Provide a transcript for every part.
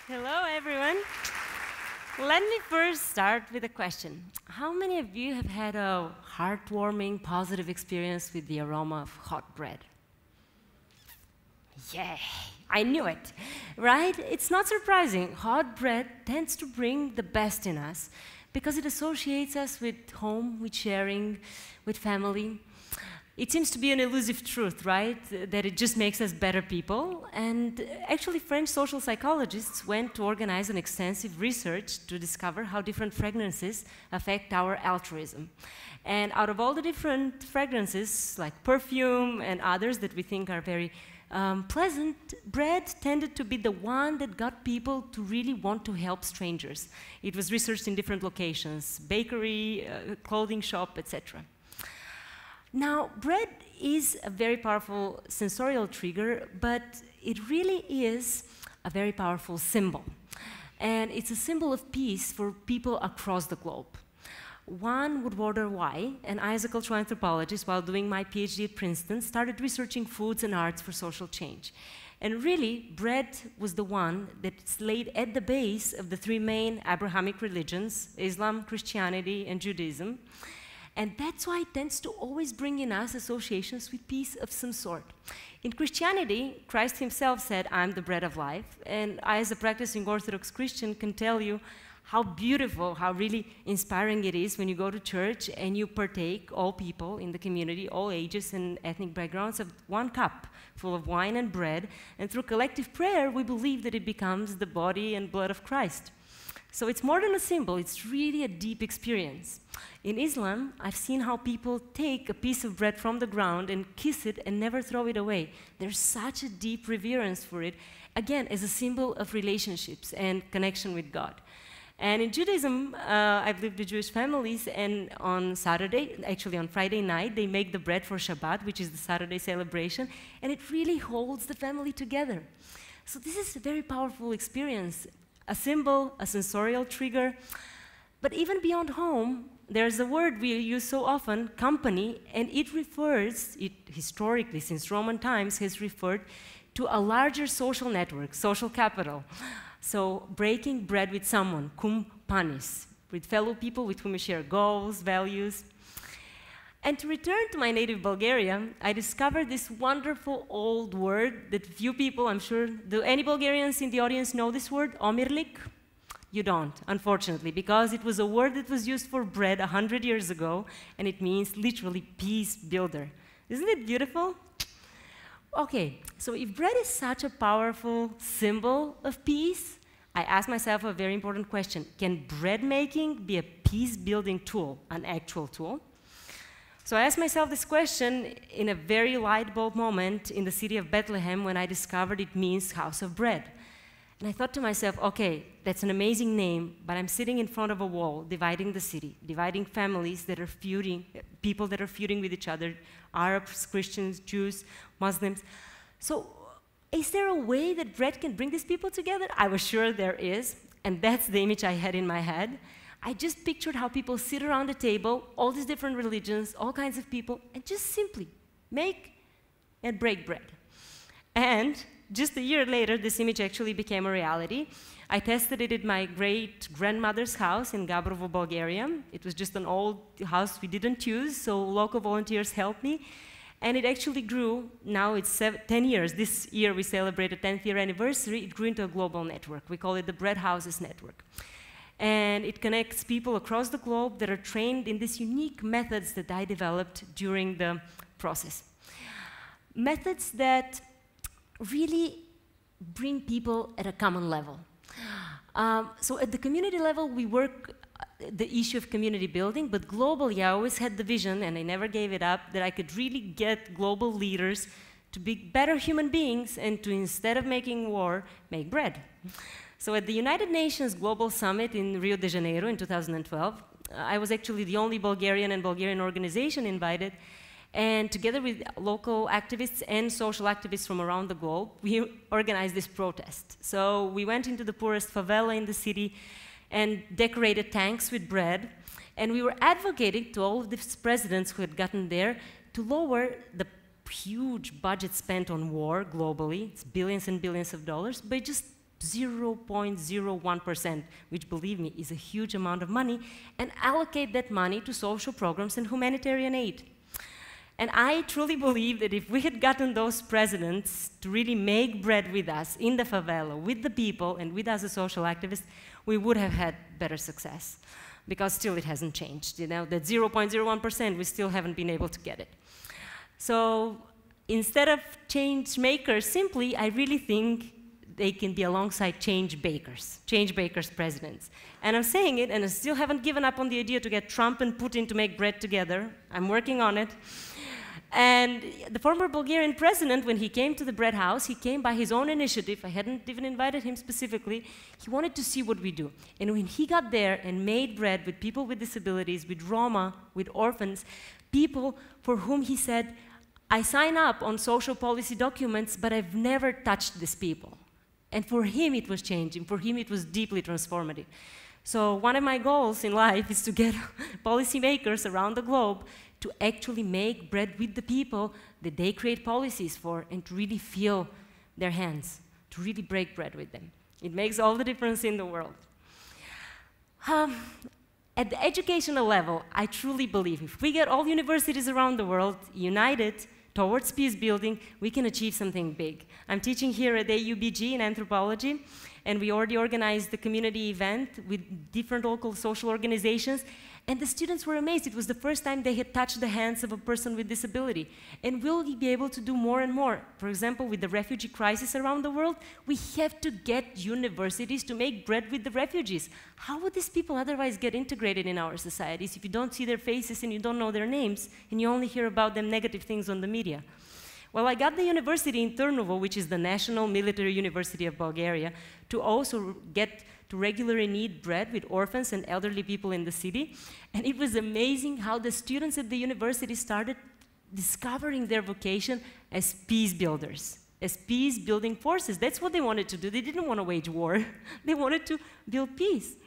Hello, everyone. Let me first start with a question. How many of you have had a heartwarming, positive experience with the aroma of hot bread? Yay! I knew it, right? It's not surprising. Hot bread tends to bring the best in us because it associates us with home, with sharing, with family. It seems to be an elusive truth, right? That it just makes us better people. And actually, French social psychologists went to organize an extensive research to discover how different fragrances affect our altruism. And out of all the different fragrances, like perfume and others that we think are very pleasant, bread tended to be the one that got people to really want to help strangers. It was researched in different locations, bakery, clothing shop, etc. Now, bread is a very powerful sensorial trigger, but it really is a very powerful symbol. And it's a symbol of peace for people across the globe. One would wonder why, and I, as a cultural anthropologist, while doing my PhD at Princeton, started researching foods and arts for social change. And really, bread was the one that's laid at the base of the three main Abrahamic religions, Islam, Christianity, and Judaism. And that's why it tends to always bring in us associations with peace of some sort. In Christianity, Christ himself said, "I'm the bread of life." And I, as a practicing Orthodox Christian, can tell you how beautiful, how really inspiring it is when you go to church and you partake, all people in the community, all ages and ethnic backgrounds, of one cup full of wine and bread. And through collective prayer, we believe that it becomes the body and blood of Christ. So it's more than a symbol, it's really a deep experience. In Islam, I've seen how people take a piece of bread from the ground and kiss it and never throw it away. There's such a deep reverence for it, again, as a symbol of relationships and connection with God. And in Judaism, I've lived with Jewish families, and on Saturday, actually on Friday night, they make the bread for Shabbat, which is the Saturday celebration, and it really holds the family together. So this is a very powerful experience. A symbol, a sensorial trigger. But even beyond home, there's a word we use so often, company, and it historically, since Roman times, has referred to a larger social network, social capital. So breaking bread with someone, cum panis, with fellow people with whom you share goals, values. And to return to my native Bulgaria, I discovered this wonderful old word that few people, I'm sure, do any Bulgarians in the audience know this word, omirlik? You don't, unfortunately, because it was a word that was used for bread 100 years ago, and it means literally peace builder. Isn't it beautiful? Okay, so if bread is such a powerful symbol of peace, I asked myself a very important question. Can bread making be a peace-building tool, an actual tool? So I asked myself this question in a very light bulb moment in the city of Bethlehem when I discovered it means house of bread. And I thought to myself, okay, that's an amazing name, but I'm sitting in front of a wall dividing the city, dividing families that are feuding, people that are feuding with each other, Arabs, Christians, Jews, Muslims. So is there a way that bread can bring these people together? I was sure there is, and that's the image I had in my head. I just pictured how people sit around the table, all these different religions, all kinds of people, and just simply make and break bread. And just a year later, this image actually became a reality. I tested it at my great-grandmother's house in Gabrovo, Bulgaria. It was just an old house we didn't use, so local volunteers helped me. And it actually grew. Now it's 10 years. This year we celebrate a 10th year anniversary. It grew into a global network. We call it the Bread Houses Network. And it connects people across the globe that are trained in these unique methods that I developed during the process. Methods that really bring people at a common level. So at the community level, we work the issue of community building, but globally, I always had the vision, and I never gave it up, that I could really get global leaders to be better human beings and to, instead of making war, make bread. So at the United Nations Global Summit in Rio de Janeiro in 2012, I was actually the only Bulgarian and Bulgarian organization invited, and together with local activists and social activists from around the globe, we organized this protest. So we went into the poorest favela in the city and decorated tanks with bread, and we were advocating to all of the presidents who had gotten there to lower the huge budget spent on war globally, it's billions and billions of dollars, by just 0.01%, which, believe me, is a huge amount of money, and allocate that money to social programs and humanitarian aid. And I truly believe that if we had gotten those presidents to really make bread with us in the favela, with the people, and with us as social activists, we would have had better success. Because still it hasn't changed. You know, that 0.01%, we still haven't been able to get it. So instead of change makers, simply, I really think they can be alongside change bakers presidents. And I'm saying it, and I still haven't given up on the idea to get Trump and Putin to make bread together. I'm working on it. And the former Bulgarian president, when he came to the bread house, he came by his own initiative. I hadn't even invited him specifically. He wanted to see what we do. And when he got there and made bread with people with disabilities, with Roma, with orphans, people for whom he said, I sign up on social policy documents, but I've never touched these people. And for him, it was changing. For him, it was deeply transformative. So one of my goals in life is to get policymakers around the globe to actually make bread with the people that they create policies for and to really feel their hands, to really break bread with them. It makes all the difference in the world. At the educational level, I truly believe if we get all universities around the world united towards peace building, we can achieve something big. I'm teaching here at TEDxAUBG in Anthropology, and we already organized the community event with different local social organizations, and the students were amazed. It was the first time they had touched the hands of a person with disability. And we'll be able to do more and more. For example, with the refugee crisis around the world, we have to get universities to make bread with the refugees. How would these people otherwise get integrated in our societies if you don't see their faces and you don't know their names, and you only hear about them negative things on the media? Well, I got the university in Turnovo, which is the National Military University of Bulgaria, to also get to regularly knead bread with orphans and elderly people in the city. And it was amazing how the students at the university started discovering their vocation as peace builders, as peace-building forces. That's what they wanted to do. They didn't want to wage war. They wanted to build peace.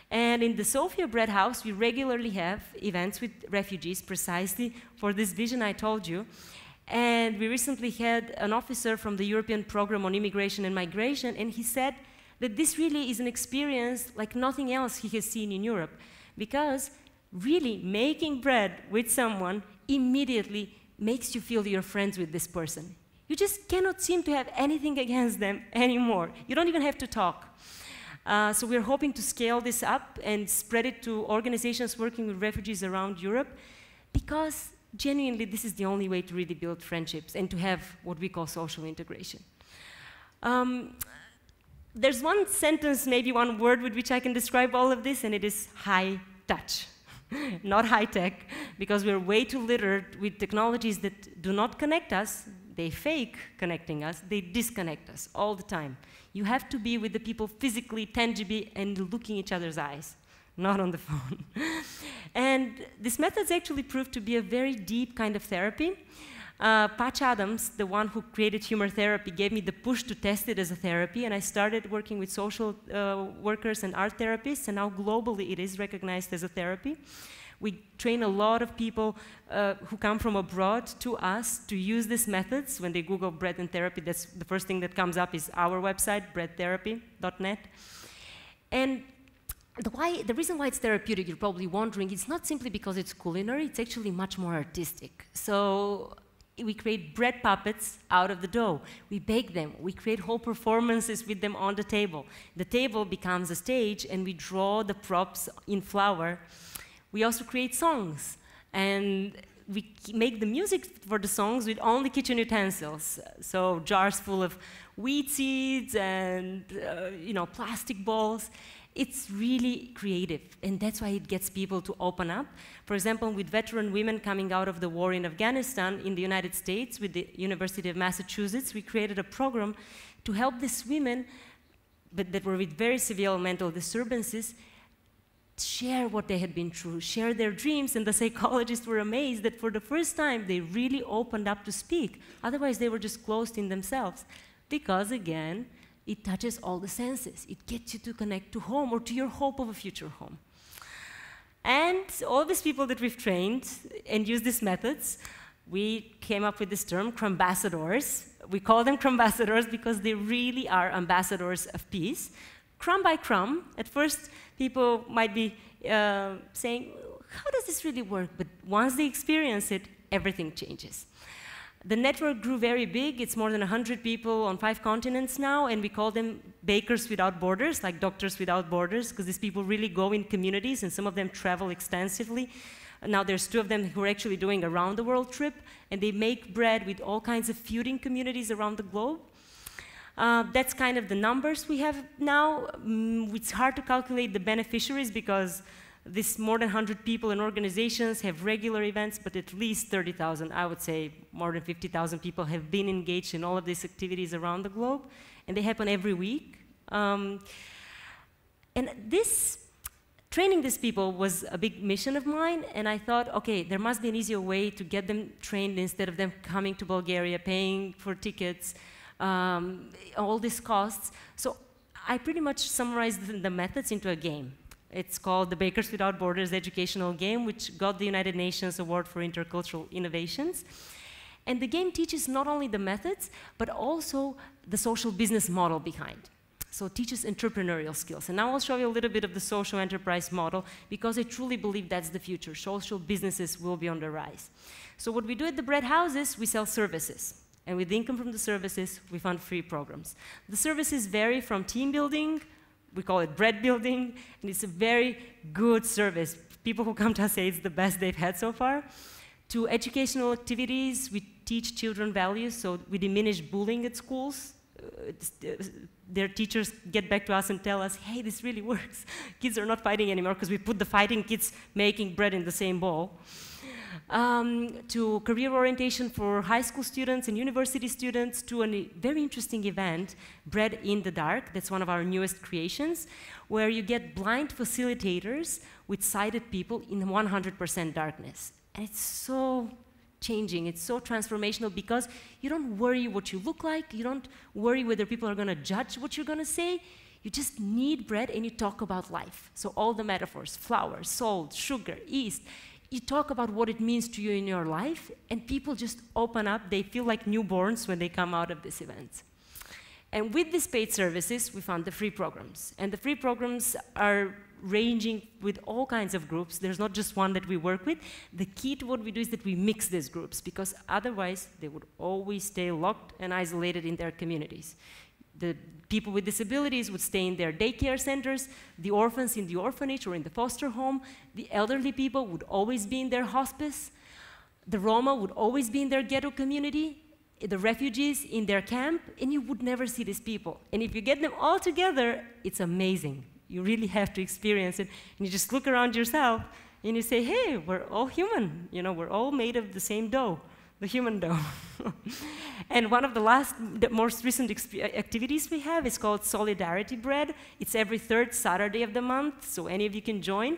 And in the Sofia Bread House, we regularly have events with refugees precisely for this vision I told you. And we recently had an officer from the European Program on Immigration and Migration, and he said that this really is an experience like nothing else he has seen in Europe, because really making bread with someone immediately makes you feel you're friends with this person. You just cannot seem to have anything against them anymore. You don't even have to talk. So we're hoping to scale this up and spread it to organizations working with refugees around Europe, because genuinely this is the only way to really build friendships and to have what we call social integration. There's one sentence, maybe one word with which I can describe all of this, and it is high touch. Not high tech, because we're way too littered with technologies that do not connect us. They fake connecting us. They disconnect us all the time. You have to be with the people physically, tangibly, and looking each other's eyes, not on the phone. And this method's actually proved to be a very deep kind of therapy. Patch Adams, the one who created humor therapy, gave me the push to test it as a therapy, and I started working with social workers and art therapists, and now globally it is recognized as a therapy. We train a lot of people who come from abroad to us to use these methods. When they Google bread and therapy, that's the first thing that comes up is our website, breadtherapy.net. And the reason why it's therapeutic, you're probably wondering, it's not simply because it's culinary, it's actually much more artistic. So we create bread puppets out of the dough. We bake them. We create whole performances with them on the table. The table becomes a stage, and we draw the props in flour. We also create songs, and we make the music for the songs with only kitchen utensils. So jars full of wheat seeds and plastic bowls. It's really creative, and that's why it gets people to open up. For example, with veteran women coming out of the war in Afghanistan in the United States, with the University of Massachusetts, we created a program to help these women that were with very severe mental disturbances share what they had been through, share their dreams, and the psychologists were amazed that for the first time they really opened up to speak. Otherwise, they were just closed in themselves. Because, again, it touches all the senses. It gets you to connect to home or to your hope of a future home. And all these people that we've trained and use these methods, we came up with this term, crambassadors. We call them crambassadors because they really are ambassadors of peace. Crumb by crumb, at first people might be saying, how does this really work? But once they experience it, everything changes. The network grew very big. It's more than 100 people on 5 continents now, and we call them bakers without borders, like doctors without borders, because these people really go in communities, and some of them travel extensively. Now there's 2 of them who are actually doing a round-the-world trip, and they make bread with all kinds of feuding communities around the globe. That's kind of the numbers we have now. It's hard to calculate the beneficiaries because this more than 100 people and organizations have regular events, but at least 30,000, I would say more than 50,000 people have been engaged in all of these activities around the globe, and they happen every week. And training these people was a big mission of mine, and I thought, okay, there must be an easier way to get them trained instead of them coming to Bulgaria, paying for tickets, all these costs. So I pretty much summarized the methods into a game. It's called the Bakers Without Borders Educational Game, which got the United Nations Award for Intercultural Innovations. And the game teaches not only the methods, but also the social business model behind. So it teaches entrepreneurial skills. And now I'll show you a little bit of the social enterprise model, because I truly believe that's the future. Social businesses will be on the rise. So what we do at the bread houses, we sell services. And with the income from the services, we fund free programs. The services vary from team building, we call it bread building, and it's a very good service. People who come to us say it's the best they've had so far. To educational activities, we teach children values, so we diminish bullying at schools. Their teachers get back to us and tell us, hey, this really works. Kids are not fighting anymore because we put the fighting kids making bread in the same bowl. To career orientation for high school students and university students, to a very interesting event, Bread in the Dark. That's one of our newest creations, where you get blind facilitators with sighted people in 100% darkness. And it's so changing, it's so transformational, because you don't worry what you look like, you don't worry whether people are going to judge what you're going to say. You just knead bread and you talk about life. So all the metaphors, flour, salt, sugar, yeast, you talk about what it means to you in your life, and people just open up. They feel like newborns when they come out of this event. And with these paid services, we found the free programs. And the free programs are ranging with all kinds of groups. There's not just one that we work with. The key to what we do is that we mix these groups, because otherwise they would always stay locked and isolated in their communities. The people with disabilities would stay in their daycare centers, the orphans in the orphanage or in the foster home, the elderly people would always be in their hospice, the Roma would always be in their ghetto community, the refugees in their camp, and you would never see these people. And if you get them all together, it's amazing. You really have to experience it. And you just look around yourself and you say, hey, we're all human. You know, we're all made of the same dough, the human dough. And one of the most recent activities we have is called Solidarity Bread. It's every 3rd Saturday of the month, so any of you can join.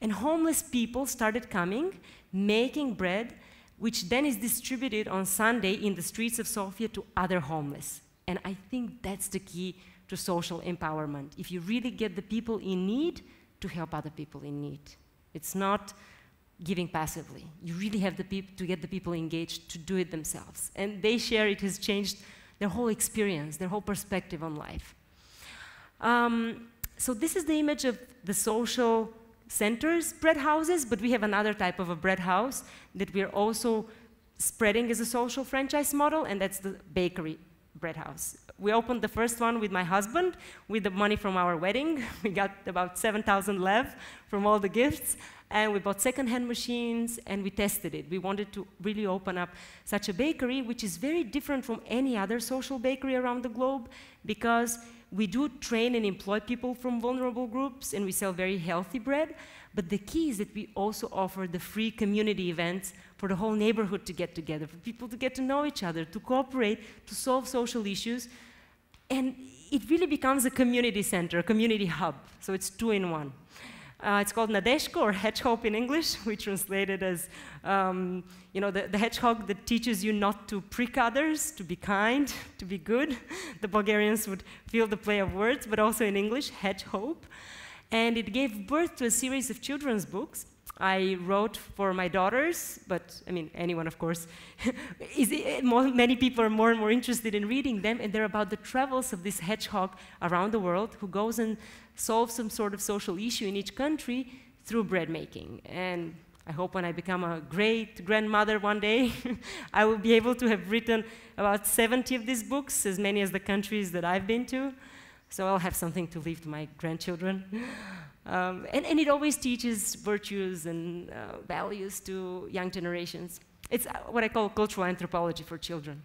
And homeless people started coming, making bread, which then is distributed on Sunday in the streets of Sofia to other homeless. And I think that's the key to social empowerment. If you really get the people in need to help other people in need. It's not giving passively. You really have to get the people engaged to do it themselves. And they share it has changed their whole experience, their whole perspective on life. So this is the image of the social centers, bread houses, but we have another type of a bread house that we're also spreading as a social franchise model, and that's the bakery bread house. We opened the first one with my husband, with the money from our wedding. We got about 7,000 lev from all the gifts, and we bought second-hand machines, and we tested it. We wanted to really open up such a bakery, which is very different from any other social bakery around the globe, because we do train and employ people from vulnerable groups, and we sell very healthy bread. But the key is that we also offer the free community events for the whole neighborhood to get together, for people to get to know each other, to cooperate, to solve social issues. And it really becomes a community center, a community hub. So it's 2 in 1. It's called Nadezhda, or hedgehog in English. We translate it as, you know, the hedgehog that teaches you not to prick others, to be kind, to be good. The Bulgarians would feel the play of words, but also in English, hedgehog. And it gave birth to a series of children's books. I wrote for my daughters, but I mean, anyone, of course. Many people are more and more interested in reading them, and they're about the travels of this hedgehog around the world who goes and solves some sort of social issue in each country through bread making. And I hope when I become a great grandmother one day, I will be able to have written about 70 of these books, as many as the countries that I've been to. So I'll have something to leave to my grandchildren. And it always teaches virtues and values to young generations. It's what I call cultural anthropology for children.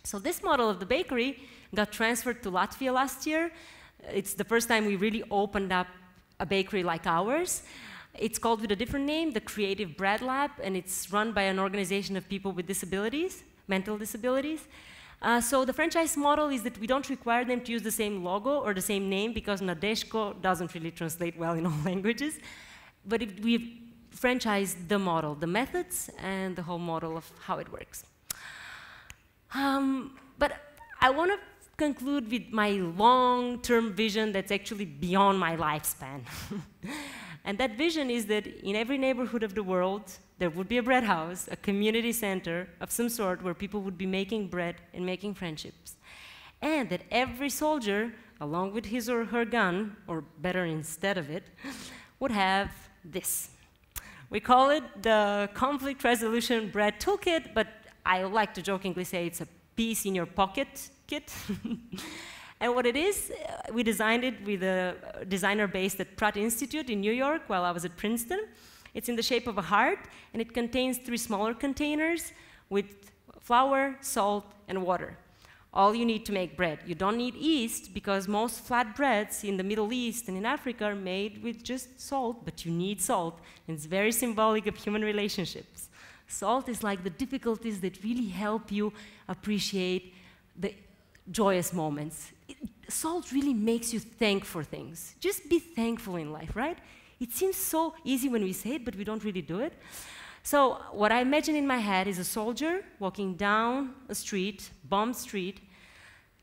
So this model of the bakery got transferred to Latvia last year. It's the first time we really opened up a bakery like ours. It's called with a different name, the Creative Bread Lab, and it's run by an organization of people with disabilities, mental disabilities. So the franchise model is that we don't require them to use the same logo or the same name because Nadezhda doesn't really translate well in all languages. But we franchise the model, the methods, and the whole model of how it works. But I want to conclude with my long-term vision that's actually beyond my lifespan. And that vision is that in every neighborhood of the world, there would be a bread house, a community center of some sort where people would be making bread and making friendships. And that every soldier, along with his or her gun, or better instead of it, would have this. We call it the Conflict Resolution Bread Toolkit, but I like to jokingly say it's a piece in your pocket kit. And what it is, we designed it with a designer based at Pratt Institute in New York while I was at Princeton. It's in the shape of a heart, and it contains 3 smaller containers with flour, salt, and water. All you need to make bread. You don't need yeast, because most flat breads in the Middle East and in Africa are made with just salt, but you need salt, and it's very symbolic of human relationships. Salt is like the difficulties that really help you appreciate the joyous moments. Salt really makes you thank for things. Just be thankful in life, right? It seems so easy when we say it, but we don't really do it. So what I imagine in my head is a soldier walking down a street, bombed street.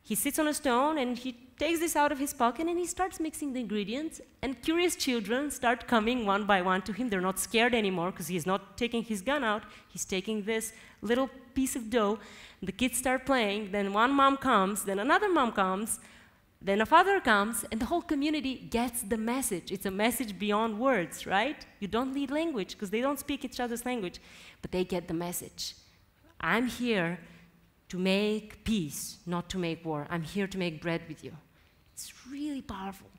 He sits on a stone, and he takes this out of his pocket, and he starts mixing the ingredients, and curious children start coming one by one to him. They're not scared anymore, because he's not taking his gun out. He's taking this little piece of dough. The kids start playing, then one mom comes, then another mom comes, then a father comes, and the whole community gets the message. It's a message beyond words, right? You don't need language, because they don't speak each other's language, but they get the message. I'm here to make peace, not to make war. I'm here to make bread with you. It's really powerful.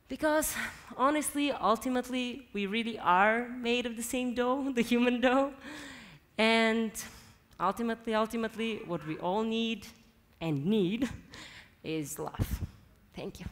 Because, honestly, ultimately, we really are made of the same dough, the human dough. And ultimately, what we all need and need is love. Thank you.